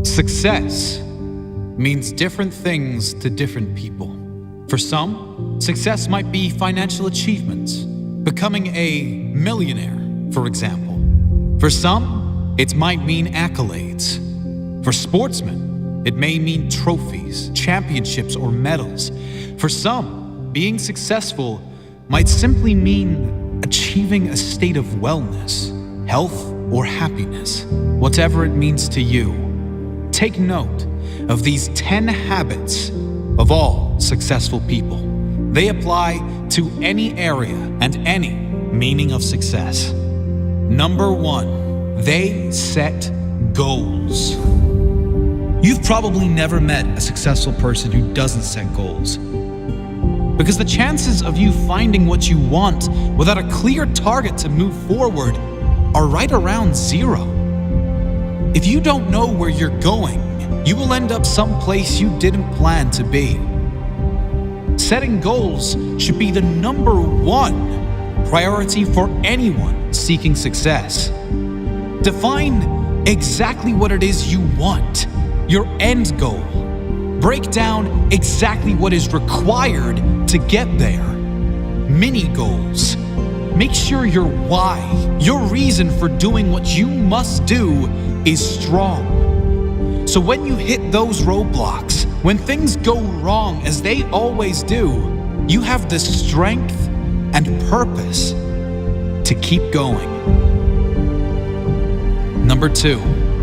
Success means different things to different people. For some, success might be financial achievements, becoming a millionaire, for example. For some, it might mean accolades. For sportsmen, it may mean trophies, championships, or medals. For some, being successful might simply mean achieving a state of wellness, health, or happiness. Whatever it means to you, take note of these 10 habits of all successful people. They apply to any area and any meaning of success. Number 1, they set goals. You've probably never met a successful person who doesn't set goals, because the chances of you finding what you want without a clear target to move forward are right around 0. If you don't know where you're going, you will end up someplace you didn't plan to be. Setting goals should be the number 1 priority for anyone seeking success. Define exactly what it is you want, your end goal. Break down exactly what is required to get there. Mini goals. Make sure your why, your reason for doing what you must do, is strong. So when you hit those roadblocks, when things go wrong as they always do, you have the strength and purpose to keep going. Number 2,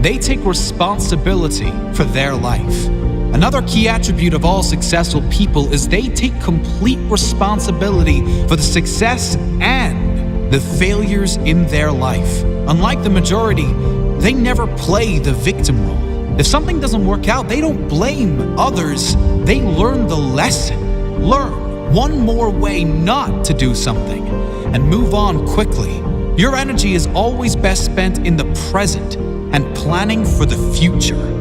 they take responsibility for their life. Another key attribute of all successful people is they take complete responsibility for the success and the failures in their life. Unlike the majority, they never play the victim role. If something doesn't work out, they don't blame others. They learn the lesson. Learn one more way not to do something and move on quickly. Your energy is always best spent in the present and planning for the future.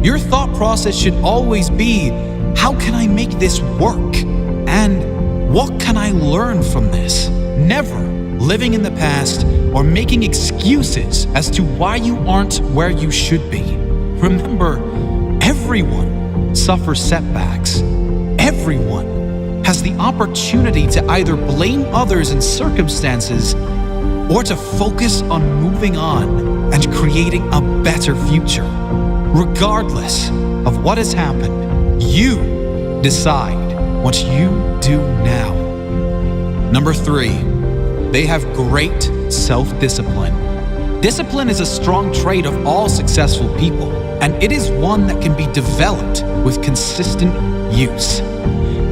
Your thought process should always be, how can I make this work? And what can I learn from this? Never living in the past or making excuses as to why you aren't where you should be. Remember, everyone suffers setbacks. Everyone has the opportunity to either blame others and circumstances or to focus on moving on and creating a better future. Regardless of what has happened, you decide what you do now. Number 3, they have great self-discipline. Discipline is a strong trait of all successful people, and it is one that can be developed with consistent use.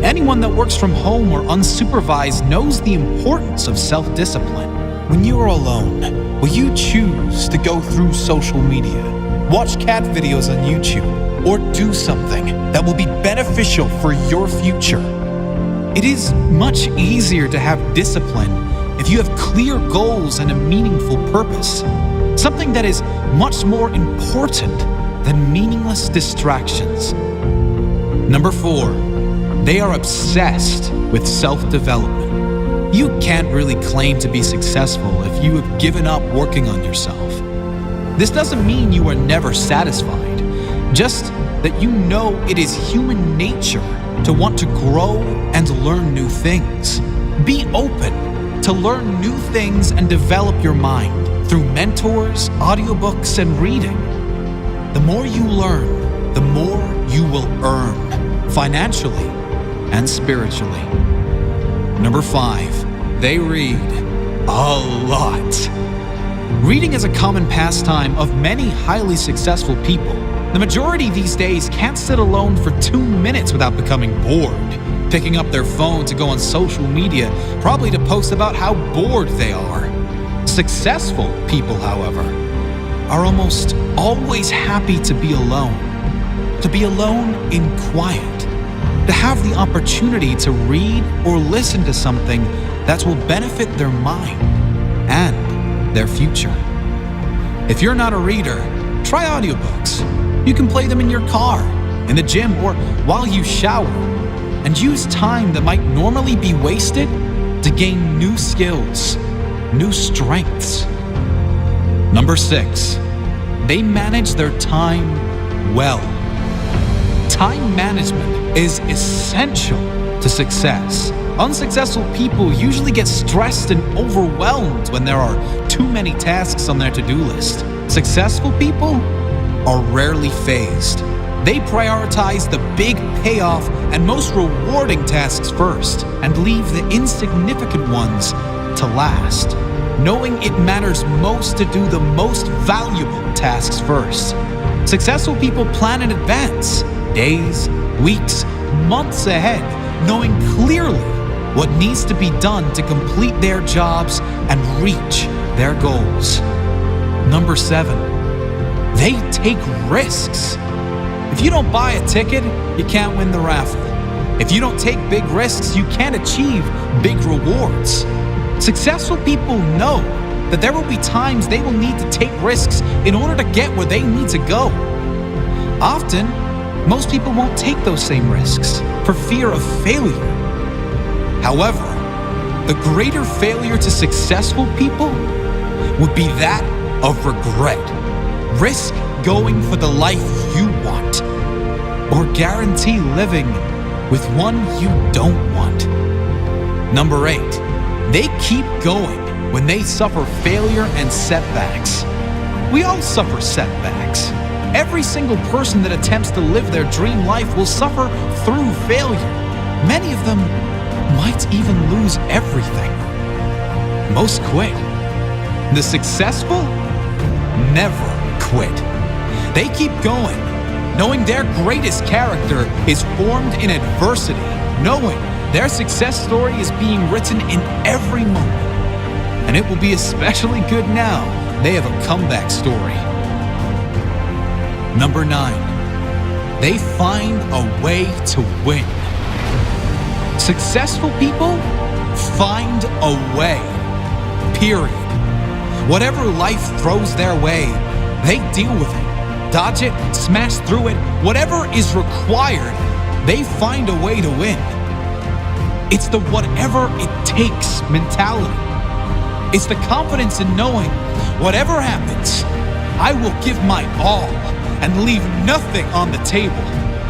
Anyone that works from home or unsupervised knows the importance of self-discipline. When you are alone, will you choose to go through social media, watch cat videos on YouTube, or do something that will be beneficial for your future? It is much easier to have discipline if you have clear goals and a meaningful purpose, something that is much more important than meaningless distractions. Number 4, they are obsessed with self-development. You can't really claim to be successful if you have given up working on yourself. This doesn't mean you are never satisfied, just that you know it is human nature to want to grow and learn new things. Be open to learn new things and develop your mind through mentors, audiobooks, and reading. The more you learn, the more you will earn, financially and spiritually. Number 5, they read a lot. Reading is a common pastime of many highly successful people. The majority these days can't sit alone for 2 minutes without becoming bored, picking up their phone to go on social media, probably to post about how bored they are. Successful people, however, are almost always happy to be alone in quiet, to have the opportunity to read or listen to something that will benefit their mind and their future. If you're not a reader, try audiobooks. You can play them in your car, in the gym, or while you shower, and use time that might normally be wasted to gain new skills, new strengths. Number 6, they manage their time well. Time management is essential to success. Unsuccessful people usually get stressed and overwhelmed when there are too many tasks on their to-do list. Successful people are rarely phased. They prioritize the big payoff and most rewarding tasks first and leave the insignificant ones to last, knowing it matters most to do the most valuable tasks first. Successful people plan in advance, days, weeks, months ahead, knowing clearly what needs to be done to complete their jobs and reach their goals. Number 7, they take risks. If you don't buy a ticket, you can't win the raffle. If you don't take big risks, you can't achieve big rewards. Successful people know that there will be times they will need to take risks in order to get where they need to go. Often, most people won't take those same risks for fear of failure. However, the greater failure to successful people would be that of regret. Risk going for the life you want, or guarantee living with one you don't want. Number 8, they keep going when they suffer failure and setbacks. We all suffer setbacks. Every single person that attempts to live their dream life will suffer through failure. Many of them might even lose everything. Most quit. The successful never quit. They keep going, knowing their greatest character is formed in adversity, knowing their success story is being written in every moment. And it will be especially good now they have a comeback story. Number 9, they find a way to win. Successful people find a way, period. Whatever life throws their way, they deal with it, dodge it, smash through it. Whatever is required, they find a way to win. It's the whatever it takes mentality. It's the confidence in knowing whatever happens, I will give my all and leave nothing on the table.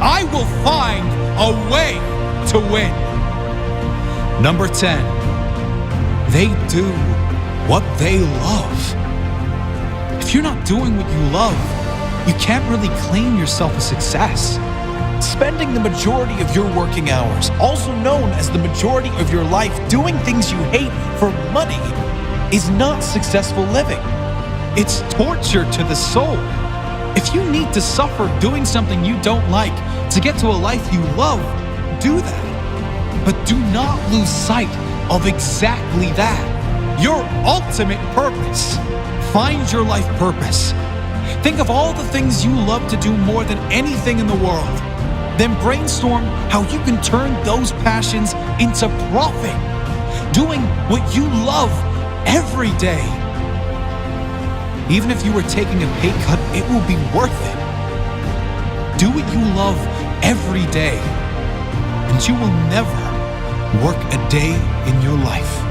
I will find a way to win. Number 10, they do what they love. If you're not doing what you love, you can't really claim yourself a success. Spending the majority of your working hours, also known as the majority of your life, doing things you hate for money is not successful living. It's torture to the soul. If you need to suffer doing something you don't like to get to a life you love, do that. But do not lose sight of exactly that. Your ultimate purpose. Find your life purpose. Think of all the things you love to do more than anything in the world. Then brainstorm how you can turn those passions into profit. Doing what you love every day. Even if you were taking a pay cut, it will be worth it. Do what you love every day, and you will never work a day in your life.